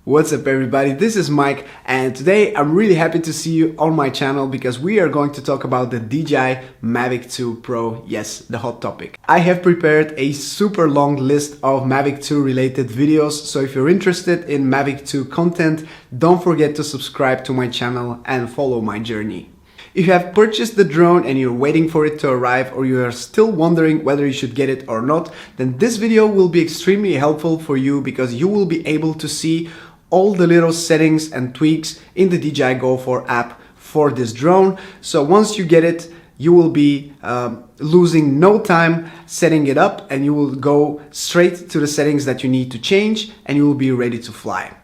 What's up everybody, this is Mike and today I'm really happy to see you on my channel because we are going to talk about the DJI Mavic 2 Pro, yes, the hot topic. I have prepared a super long list of Mavic 2 related videos, so if you're interested in Mavic 2 content, don't forget to subscribe to my channel and follow my journey. If you have purchased the drone and you're waiting for it to arrive, or you are still wondering whether you should get it or not, then this video will be extremely helpful for you because you will be able to see all the little settings and tweaks in the DJI Go4 app for this drone. So once you get it, you will be losing no time setting it up, and you will go straight to the settings that you need to change and you will be ready to fly.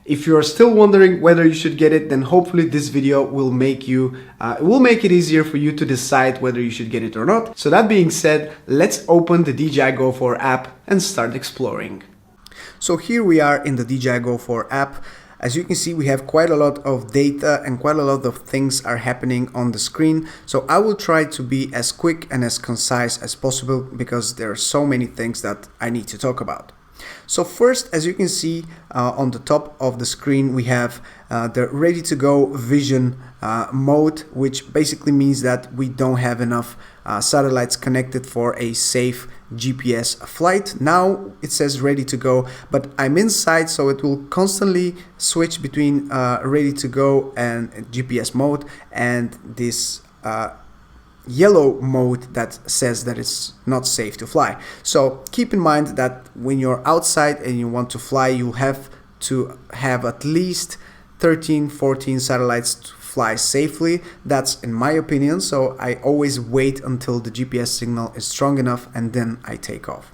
If you are still wondering whether you should get it, then hopefully this video will make it easier for you to decide whether you should get it or not. So that being said, let's open the DJI Go4 app and start exploring. So here we are in the DJI Go4 app. As you can see, we have quite a lot of data and quite a lot of things are happening on the screen. So I will try to be as quick and as concise as possible because there are so many things that I need to talk about. So first, as you can see on the top of the screen, we have the ready to go vision mode, which basically means that we don't have enough satellites connected for a safe GPS flight. Now it says ready to go, but I'm inside, so it will constantly switch between ready to go and GPS mode and this yellow mode that says that it's not safe to fly. So keep in mind that when you're outside and you want to fly, you have to have at least 13-14 satellites to fly safely. That's in my opinion, so I always wait until the GPS signal is strong enough and then I take off.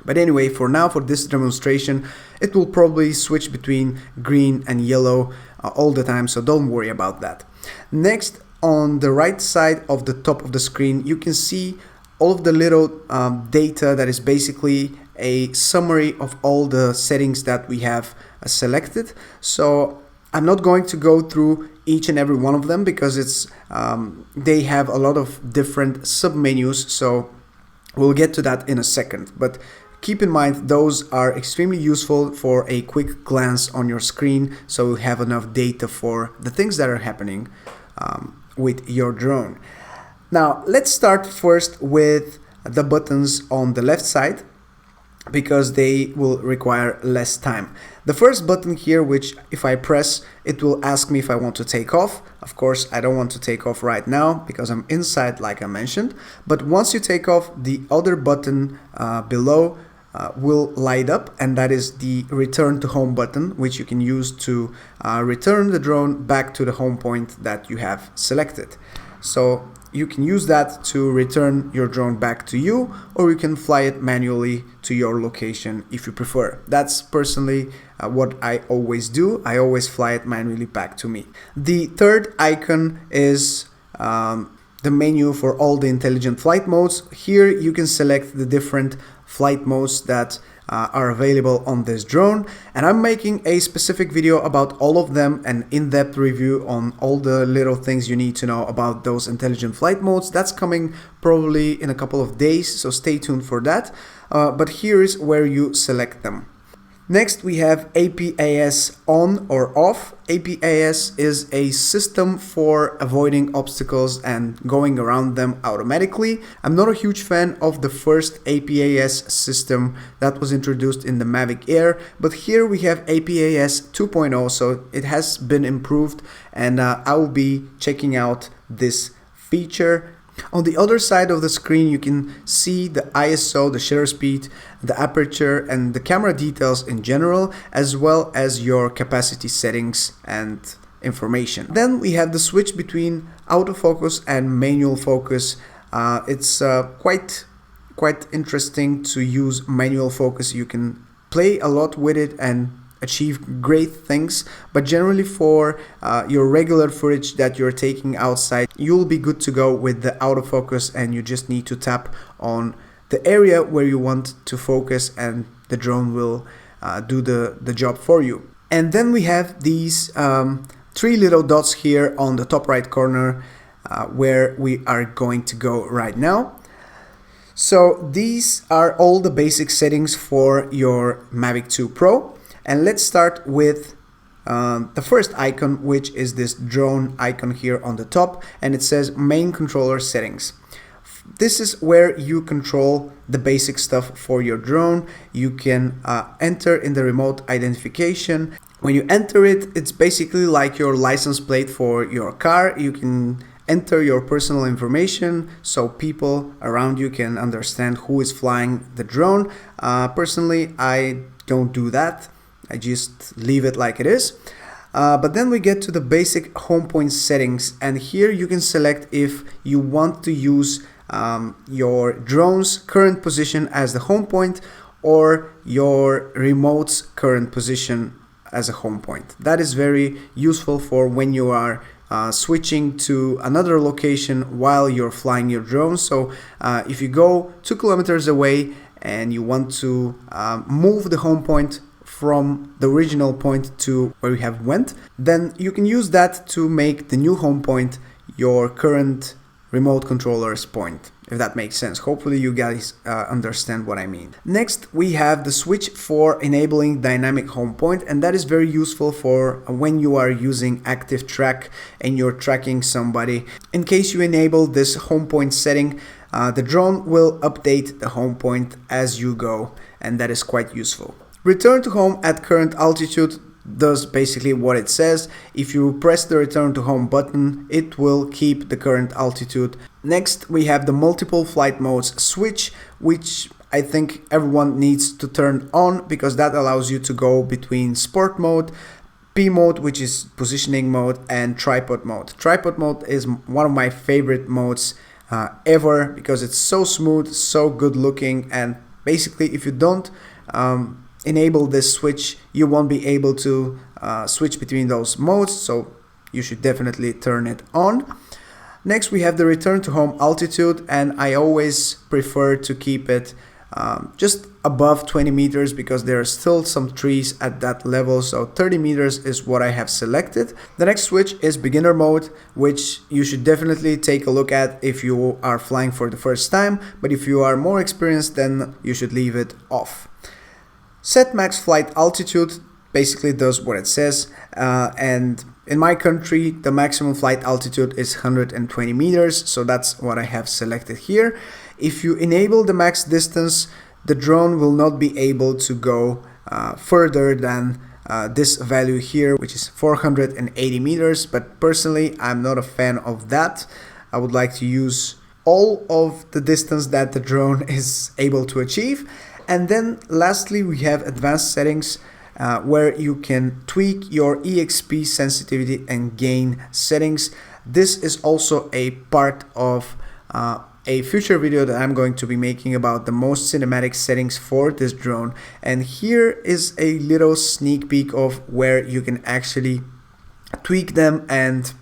But anyway, for now, for this demonstration, it will probably switch between green and yellow all the time, so don't worry about that. Next, on the right side of the top of the screen, you can see all of the little data that is basically a summary of all the settings that we have selected. So I'm not going to go through each and every one of them because they have a lot of different submenus, so we'll get to that in a second. But keep in mind, those are extremely useful for a quick glance on your screen, so you have enough data for the things that are happening with your drone. Now let's start first with the buttons on the left side because they will require less time. The first button here, which if I press, it will ask me if I want to take off. Of course, I don't want to take off right now because I'm inside, like I mentioned. But once you take off, the other button below will light up, and that is the return to home button, which you can use to return the drone back to the home point that you have selected. So you can use that to return your drone back to you, or you can fly it manually to your location if you prefer. That's personally what I always do. I always fly it manually back to me. The third icon is the menu for all the intelligent flight modes. Here you can select the different flight modes that are available on this drone, and I'm making a specific video about all of them, an in-depth review on all the little things you need to know about those intelligent flight modes. That's coming probably in a couple of days, so stay tuned for that. But here is where you select them. Next, we have APAS on or off. APAS is a system for avoiding obstacles and going around them automatically. I'm not a huge fan of the first APAS system that was introduced in the Mavic Air, but here we have APAS 2.0, so it has been improved, and I will be checking out this feature. On the other side of the screen, you can see the ISO, the shutter speed, the aperture, and the camera details in general, as well as your capacity settings and information. Then we have the switch between autofocus and manual focus. It's quite interesting to use manual focus. You can play a lot with it and achieve great things, but generally for your regular footage that you're taking outside, you'll be good to go with the autofocus, and you just need to tap on the area where you want to focus and the drone will do the job for you. And then we have these three little dots here on the top right corner where we are going to go right now. So these are all the basic settings for your Mavic 2 Pro. And let's start with the first icon, which is this drone icon here on the top, and it says main controller settings. This is where you control the basic stuff for your drone. You can enter in the remote identification. When you enter it, it's basically like your license plate for your car. You can enter your personal information so people around you can understand who is flying the drone. Personally, I don't do that. I just leave it like it is. But then we get to the basic home point settings, and here you can select if you want to use your drone's current position as the home point or your remote's current position as a home point. That is very useful for when you are switching to another location while you're flying your drone. So if you go 2 kilometers away and you want to move the home point from the original point to where you have went, then you can use that to make the new home point your current remote controller's point, if that makes sense. Hopefully you guys understand what I mean. Next, we have the switch for enabling dynamic home point, and that is very useful for when you are using active track and you're tracking somebody. In case you enable this home point setting, the drone will update the home point as you go, and that is quite useful. Return to home at current altitude does basically what it says. If you press the return to home button, it will keep the current altitude. Next, we have the multiple flight modes switch, which I think everyone needs to turn on because that allows you to go between sport mode, P mode, which is positioning mode, and tripod mode. Tripod mode is one of my favorite modes ever because it's so smooth, so good looking, and basically if you don't enable this switch, you won't be able to switch between those modes, so you should definitely turn it on. Next, we have the return to home altitude, and I always prefer to keep it just above 20 meters because there are still some trees at that level, so 30 meters is what I have selected. The next switch is beginner mode, which you should definitely take a look at if you are flying for the first time, but if you are more experienced, then you should leave it off. Set max flight altitude basically does what it says, and in my country the maximum flight altitude is 120 meters, so that's what I have selected here. If you enable the max distance, the drone will not be able to go further than this value here, which is 480 meters, but personally I'm not a fan of that. I would like to use all of the distance that the drone is able to achieve. And then lastly, we have advanced settings where you can tweak your EXP sensitivity and gain settings. This is also a part of a future video that I'm going to be making about the most cinematic settings for this drone. And here is a little sneak peek of where you can actually tweak them and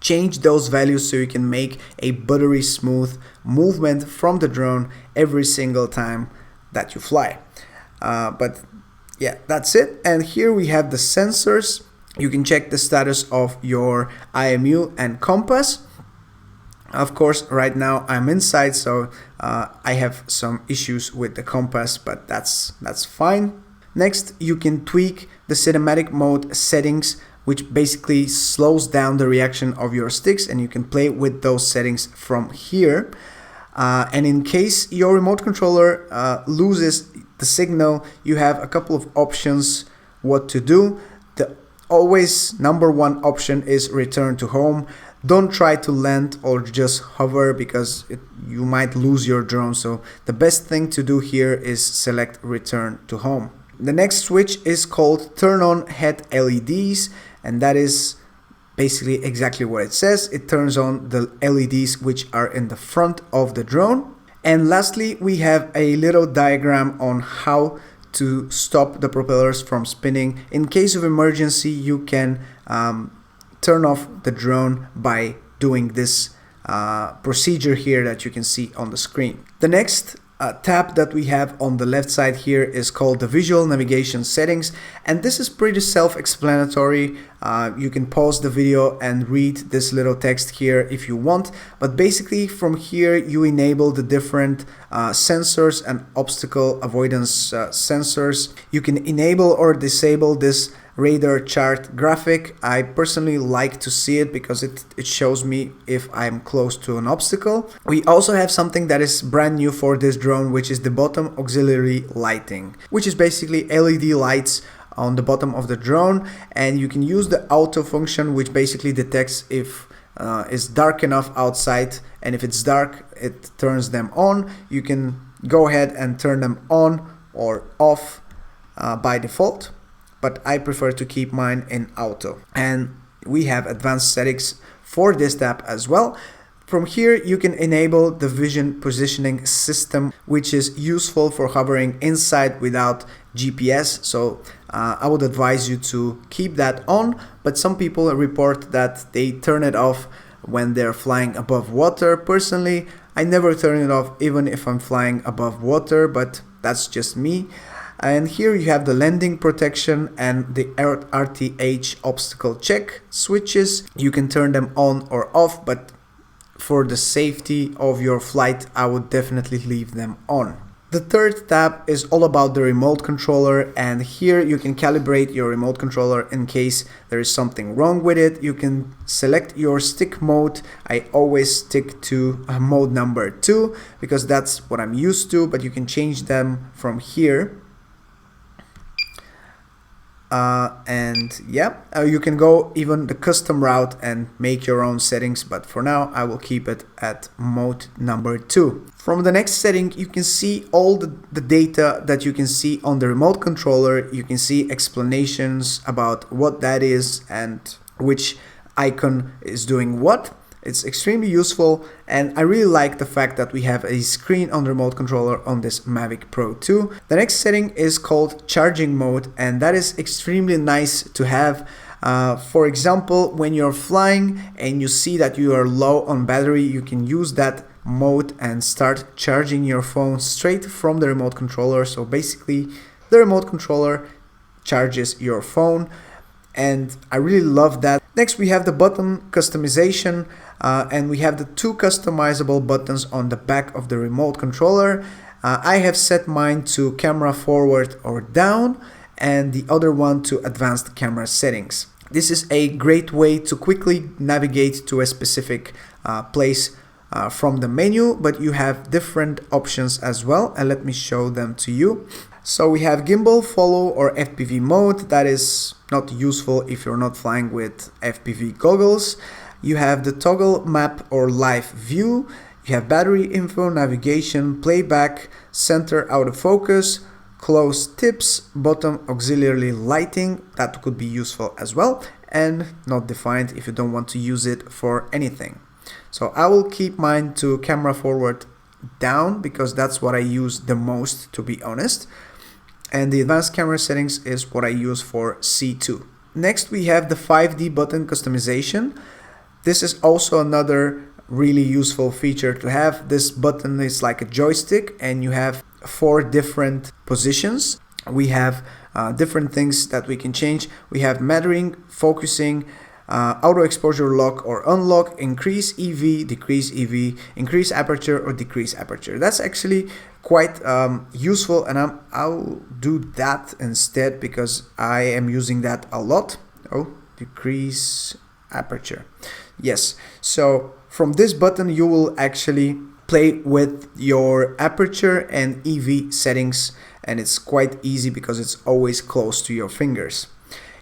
change those values so you can make a buttery smooth movement from the drone every single time that you fly. But yeah, that's it. And here we have the sensors. You can check the status of your IMU and compass. Of course, right now I'm inside, so I have some issues with the compass, but that's fine. Next, you can tweak the cinematic mode settings, which basically slows down the reaction of your sticks, and you can play with those settings from here. And in case your remote controller loses the signal, you have a couple of options what to do. The always number one option is return to home. Don't try to land or just hover because you might lose your drone. So the best thing to do here is select return to home. The next switch is called turn on head LEDs, and that is basically exactly what it says. It turns on the LEDs which are in the front of the drone. And lastly, we have a little diagram on how to stop the propellers from spinning. In case of emergency, you can turn off the drone by doing this procedure here that you can see on the screen. The next tab that we have on the left side here is called the visual navigation settings, and this is pretty self-explanatory. You can pause the video and read this little text here if you want, but basically from here you enable the different sensors and obstacle avoidance sensors. You can enable or disable this radar chart graphic. I personally like to see it because it shows me if I'm close to an obstacle. We also have something that is brand new for this drone, which is the bottom auxiliary lighting, which is basically LED lights on the bottom of the drone, and you can use the auto function, which basically detects if it's dark enough outside, and if it's dark it turns them on. You can go ahead and turn them on or off by default, but I prefer to keep mine in auto. And we have advanced settings for this tab as well. From here you can enable the vision positioning system, which is useful for hovering inside without GPS. So I would advise you to keep that on, but some people report that they turn it off when they're flying above water. Personally, I never turn it off even if I'm flying above water, but that's just me. And here you have the landing protection and the RTH obstacle check switches. You can turn them on or off, but for the safety of your flight, I would definitely leave them on. The third tab is all about the remote controller, and here you can calibrate your remote controller in case there is something wrong with it. You can select your stick mode. I always stick to mode number 2 because that's what I'm used to, but you can change them from here. You can go even the custom route and make your own settings, but for now I will keep it at mode number 2. From the next setting you can see all the data that you can see on the remote controller. You can see explanations about what that is and which icon is doing what. It's extremely useful, and I really like the fact that we have a screen on the remote controller on this Mavic Pro 2. The next setting is called charging mode, and that is extremely nice to have. For example, when you're flying and you see that you are low on battery, you can use that mode and start charging your phone straight from the remote controller. So basically the remote controller charges your phone, and I really love that. Next we have the button customization, and we have the 2 customizable buttons on the back of the remote controller. I have set mine to camera forward or down, and the other one to advanced camera settings. This is a great way to quickly navigate to a specific place from the menu, but you have different options as well, and let me show them to you. So we have gimbal, follow, or FPV mode. That is not useful if you're not flying with FPV goggles. You have the toggle map or live view. You have battery info, navigation, playback, center autofocus, close tips, bottom auxiliary lighting. That could be useful as well, and not defined if you don't want to use it for anything. So I will keep mine to camera forward down because that's what I use the most, to be honest. And the advanced camera settings is what I use for C2. Next we have the 5D button customization. This is also another really useful feature to have. This button is like a joystick, and you have 4 different positions. We have different things that we can change. We have mattering, focusing, auto exposure lock or unlock, increase EV, decrease EV, increase aperture or decrease aperture. That's actually quite useful, and I'll do that instead because I am using that a lot. Oh, decrease aperture. Yes, so from this button you will actually play with your aperture and EV settings, and it's quite easy because it's always close to your fingers.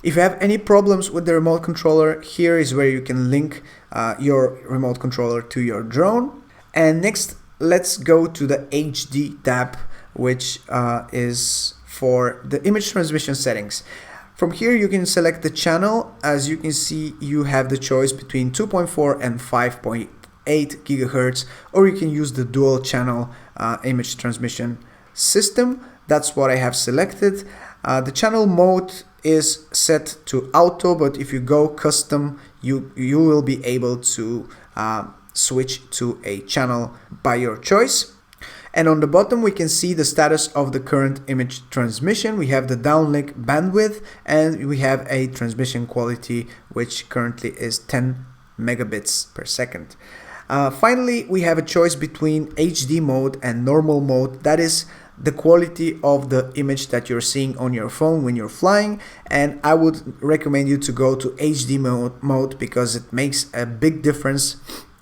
If you have any problems with the remote controller, here is where you can link your remote controller to your drone. And next, let's go to the HD tab, which is for the image transmission settings. From here you can select the channel. As you can see, you have the choice between 2.4 and 5.8 gigahertz, or you can use the dual channel image transmission system. That's what I have selected. The channel mode is set to auto, but if you go custom, you will be able to switch to a channel by your choice. And on the bottom we can see the status of the current image transmission. We have the downlink bandwidth and we have a transmission quality which currently is 10 megabits per second. Finally, we have a choice between HD mode and normal mode. That is the quality of the image that you're seeing on your phone when you're flying, and I would recommend you to go to HD mode because it makes a big difference.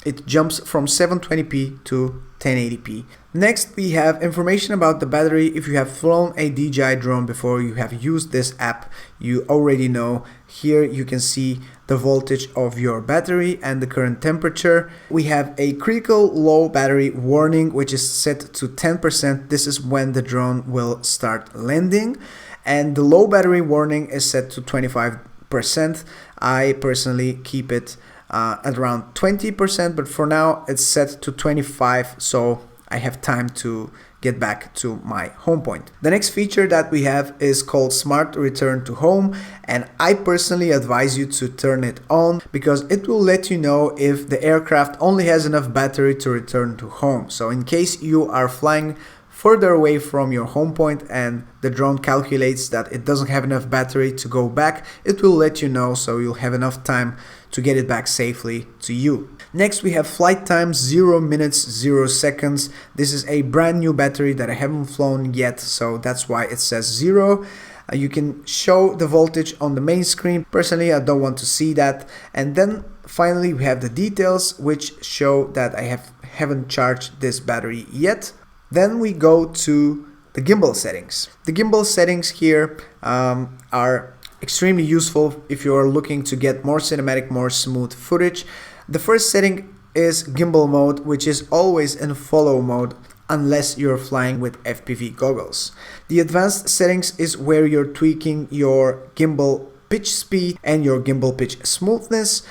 It jumps from 720p to 1080p. Next, we have information about the battery. If you have flown a DJI drone before, you have used this app, you already know. Here you can see the voltage of your battery and the current temperature. We have a critical low battery warning, which is set to 10%. This is when the drone will start landing. And the low battery warning is set to 25%. I personally keep it at around 20%, but for now it's set to 25, so I have time to get back to my home point. The next feature that we have is called Smart Return to Home, and I personally advise you to turn it on because it will let you know if the aircraft only has enough battery to return to home. So in case you are flying further away from your home point and the drone calculates that it doesn't have enough battery to go back, it will let you know, so you'll have enough time to get it back safely to you. Next, we have flight time 0 minutes 0 seconds. This is a brand new battery that I haven't flown yet, so that's why it says 0. You can show the voltage on the main screen. Personally, I don't want to see that. And then finally we have the details, which show that I haven't charged this battery yet. Then we go to the gimbal settings. The gimbal settings here are extremely useful if you are looking to get more cinematic, more smooth footage. The first setting is gimbal mode, which is always in follow mode unless you're flying with FPV goggles. The advanced settings is where you're tweaking your gimbal pitch speed and your gimbal pitch smoothness.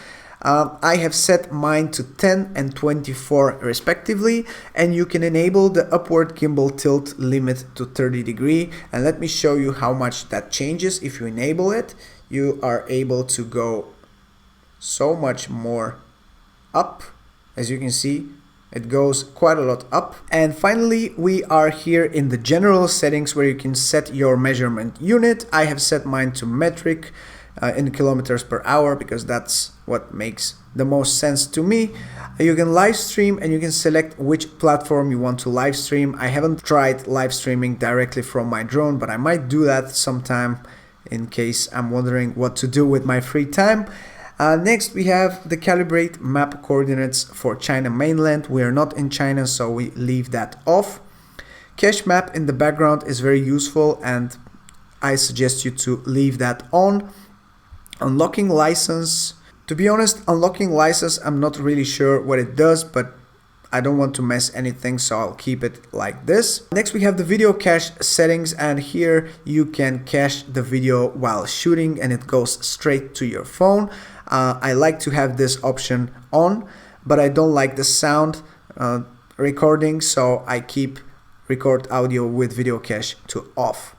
I have set mine to 10 and 24 respectively, and you can enable the upward gimbal tilt limit to 30 degrees. And let me show you how much that changes. If you enable it, you are able to go so much more up. As you can see, it goes quite a lot up. And finally, we are here in the general settings where you can set your measurement unit. I have set mine to metric in kilometers per hour because that's what makes the most sense to me. You can live stream and you can select which platform you want to live stream. I haven't tried live streaming directly from my drone, but I might do that sometime in case I'm wondering what to do with my free time. Next, we have the calibrate map coordinates for China mainland. We are not in China, so we leave that off. Cache map in the background is very useful, and I suggest you to leave that on. Unlocking license. To be honest, unlocking license, I'm not really sure what it does, but I don't want to mess anything, so I'll keep it like this. Next, we have the video cache settings, and here you can cache the video while shooting and it goes straight to your phone. I like to have this option on, but I don't like the sound recording, so I keep record audio with video cache to off.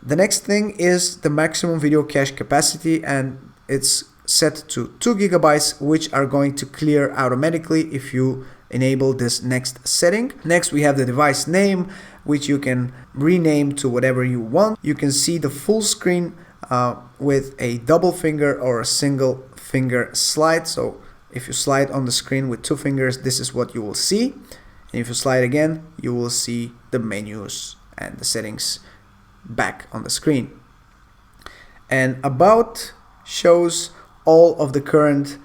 The next thing is the maximum video cache capacity, and it's set to 2 gigabytes, which are going to clear automatically if you enable this next setting. Next, we have the device name, which you can rename to whatever you want. You can see the full screen with a double finger or a single finger slide. So if you slide on the screen with 2 fingers, this is what you will see. And if you slide again, you will see the menus and the settings back on the screen. And about shows all of the current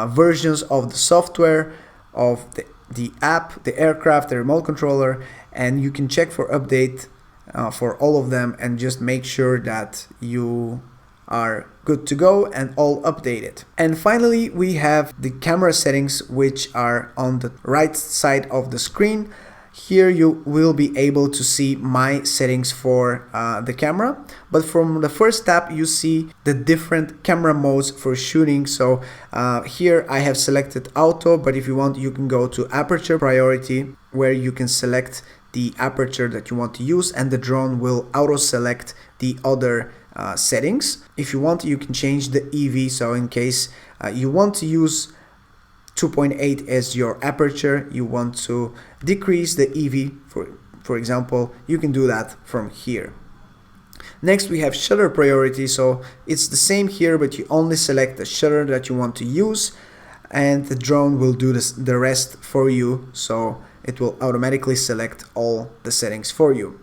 versions of the software, of the app, the aircraft, the remote controller, and you can check for update for all of them and just make sure that you are good to go and all updated. And finally, we have the camera settings, which are on the right side of the screen. Here you will be able to see my settings for the camera, but from the first tab you see the different camera modes for shooting. So here I have selected auto, but if you want, you can go to aperture priority, where you can select the aperture that you want to use, and the drone will auto select the other settings. If you want, you can change the EV, so in case you want to use 2.8 is your aperture. You want to decrease the EV, for example, you can do that from here. Next we have shutter priority, so it's the same here, but you only select the shutter that you want to use and the drone will do the rest for you, so it will automatically select all the settings for you.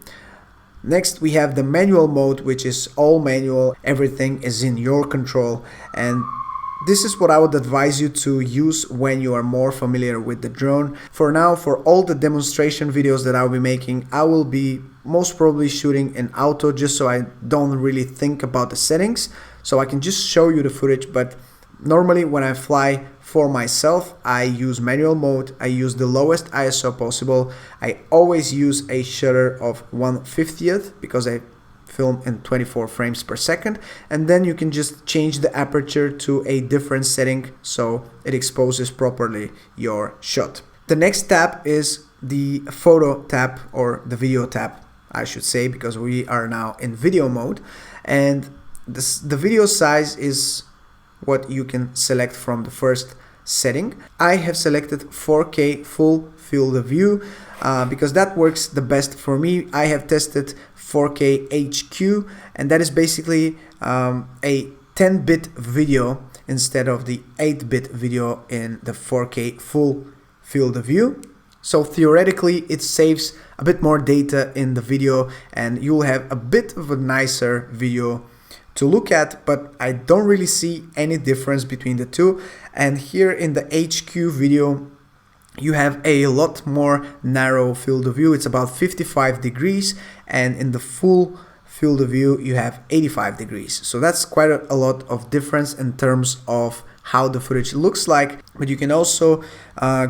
Next we have the manual mode, which is all manual, everything is in your control, and this is what I would advise you to use when you are more familiar with the drone. For now, for all the demonstration videos that I'll be making, I will be most probably shooting in auto, just so I don't really think about the settings, so I can just show you the footage. But normally when I fly for myself, I use manual mode. I use the lowest ISO possible. I always use a shutter of 1/50th because I film in 24 frames per second, and then you can just change the aperture to a different setting so it exposes properly your shot. The next tab is the photo tab, or the video tab I should say, because we are now in video mode, and the video size is what you can select from the first setting. I have selected 4K full field of view because that works the best for me. I have tested 4K HQ, and that is basically a 10-bit video instead of the 8-bit video in the 4K full field of view. So theoretically it saves a bit more data in the video and you'll have a bit of a nicer video to look at, but I don't really see any difference between the two. And here in the HQ video you have a lot more narrow field of view. It's about 55 degrees, and in the full field of view you have 85 degrees. So that's quite a lot of difference in terms of how the footage looks like. But you can also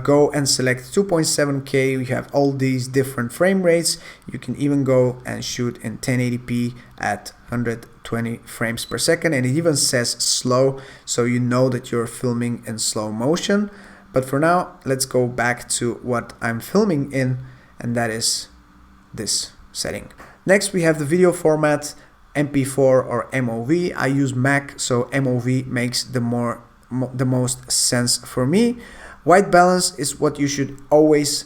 go and select 2.7K. You have all these different frame rates. You can even go and shoot in 1080p at 120 frames per second, and it even says slow, so you know that you're filming in slow motion. But for now, let's go back to what I'm filming in, and that is this setting. Next we have the video format, MP4 or MOV. I use Mac, so MOV makes the most sense for me. White balance is what you should always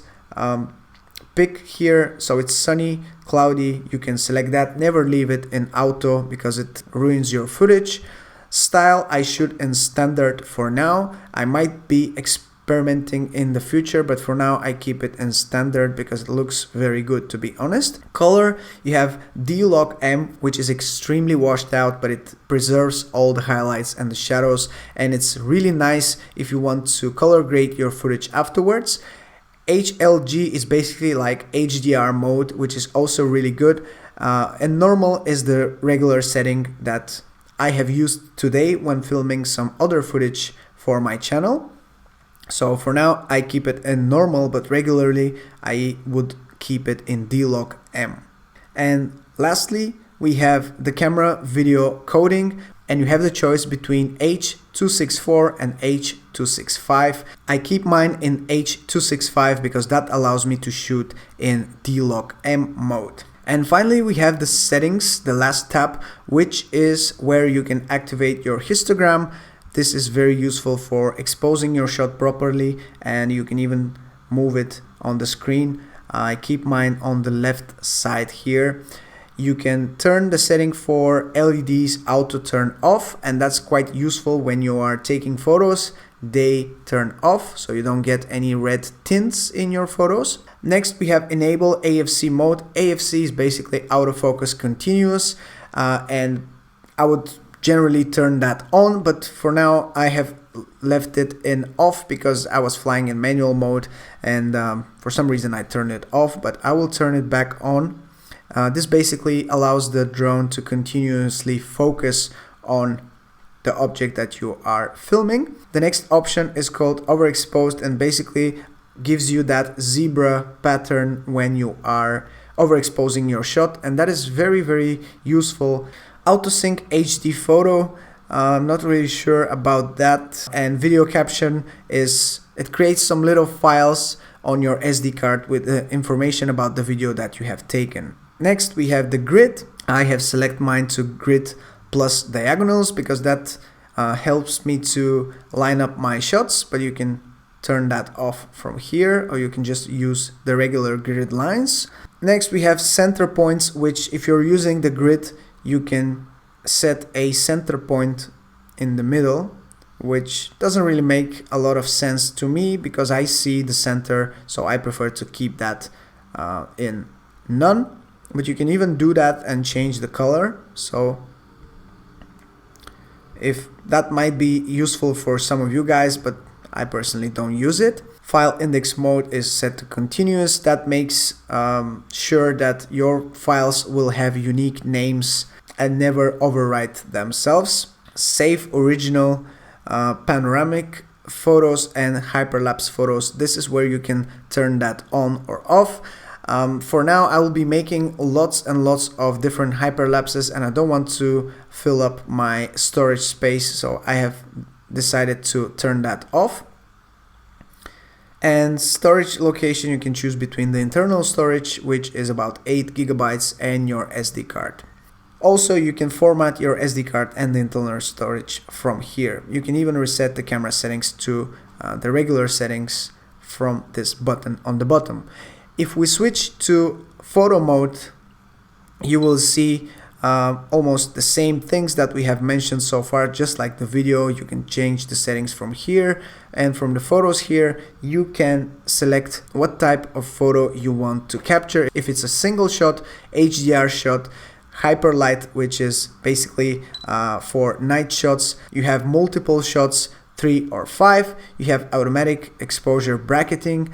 pick here. So it's sunny, cloudy, you can select that. Never leave it in auto because it ruins your footage. Style, I shoot in standard for now. I might be experimenting in the future, but for now I keep it in standard because it looks very good, to be honest. Color, you have D-Log M, which is extremely washed out, but it preserves all the highlights and the shadows, and it's really nice if you want to color grade your footage afterwards. HLG is basically like HDR mode, which is also really good, and normal is the regular setting that I have used today when filming some other footage for my channel. So for now I keep it in normal, but regularly I would keep it in D-Log M. And lastly we have the camera video coding, and you have the choice between H.264 and H.265. I keep mine in H.265 because that allows me to shoot in D-Log M mode. And finally we have the settings, the last tab, which is where you can activate your histogram. This is very useful for exposing your shot properly, and you can even move it on the screen. I keep mine on the left side here. You can turn the setting for LEDs auto turn off, and that's quite useful when you are taking photos. They turn off so you don't get any red tints in your photos. Next we have enable AFC mode. AFC is basically autofocus continuous, and I would generally turn that on, but for now I have left it in off because I was flying in manual mode, and for some reason I turned it off, but I will turn it back on. This basically allows the drone to continuously focus on the object that you are filming. The next option is called overexposed, and basically gives you that zebra pattern when you are overexposing your shot, and that is very useful. Autosync HD photo, I'm not really sure about that. And video caption is, it creates some little files on your SD card with the information about the video that you have taken. Next we have the grid. I have selected mine to grid plus diagonals because that helps me to line up my shots, but you can turn that off from here, or you can just use the regular grid lines. Next we have center points, which if you're using the grid, you can set a center point in the middle, which doesn't really make a lot of sense to me because I see the center, so I prefer to keep that in none. But you can even do that and change the color, so if that might be useful for some of you guys, but I personally don't use it. File index mode is set to continuous. That makes sure that your files will have unique names and never overwrite themselves. Save original panoramic photos and hyperlapse photos. This is where you can turn that on or off. For now, I will be making lots and lots of different hyperlapses, and I don't want to fill up my storage space, so I have decided to turn that off. And storage location, you can choose between the internal storage, which is about 8 GB, and your SD card. Also, you can format your SD card and the internal storage from here. You can even reset the camera settings to the regular settings from this button on the bottom. If we switch to photo mode, you will see almost the same things that we have mentioned so far. Just like the video, you can change the settings from here, and from the photos here you can select what type of photo you want to capture. If it's a single shot, HDR shot, hyperlight, which is basically for night shots. You have multiple shots, 3 or 5. You have automatic exposure bracketing,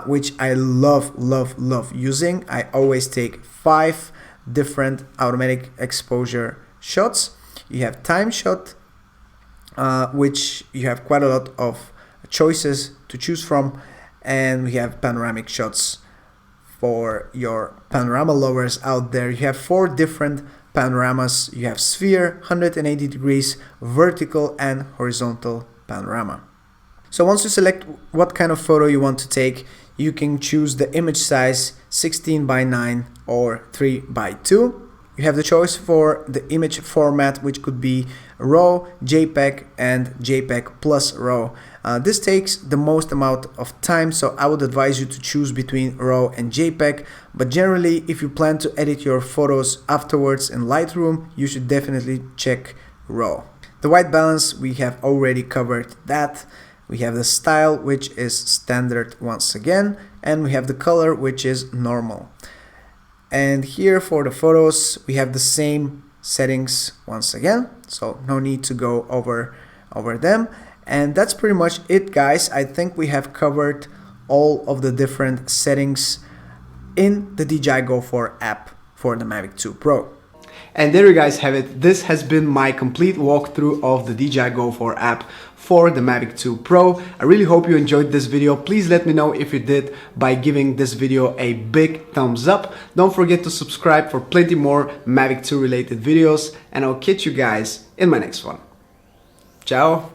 which I love using. I always take 5 different automatic exposure shots. You have time shot, which you have quite a lot of choices to choose from, and we have panoramic shots for your panorama lovers out there. You have 4 different panoramas. You have sphere, 180 degrees, vertical and horizontal panorama. So once you select what kind of photo you want to take, you can choose the image size 16:9 or 3:2. You have the choice for the image format, which could be RAW, JPEG, and JPEG plus RAW. This takes the most amount of time, so I would advise you to choose between RAW and JPEG, but generally if you plan to edit your photos afterwards in Lightroom, you should definitely check RAW. The white balance, we have already covered that. We have the style, which is standard once again, and we have the color, which is normal. And here for the photos, we have the same settings once again, so no need to go over them. And that's pretty much it, guys. I think we have covered all of the different settings in the DJI Go4 app for the Mavic 2 Pro. And there you guys have it. This has been my complete walkthrough of the DJI Go4 app for the Mavic 2 Pro. I really hope you enjoyed this video. Please let me know if you did by giving this video a big thumbs up. Don't forget to subscribe for plenty more Mavic 2 related videos, and I'll catch you guys in my next one. Ciao!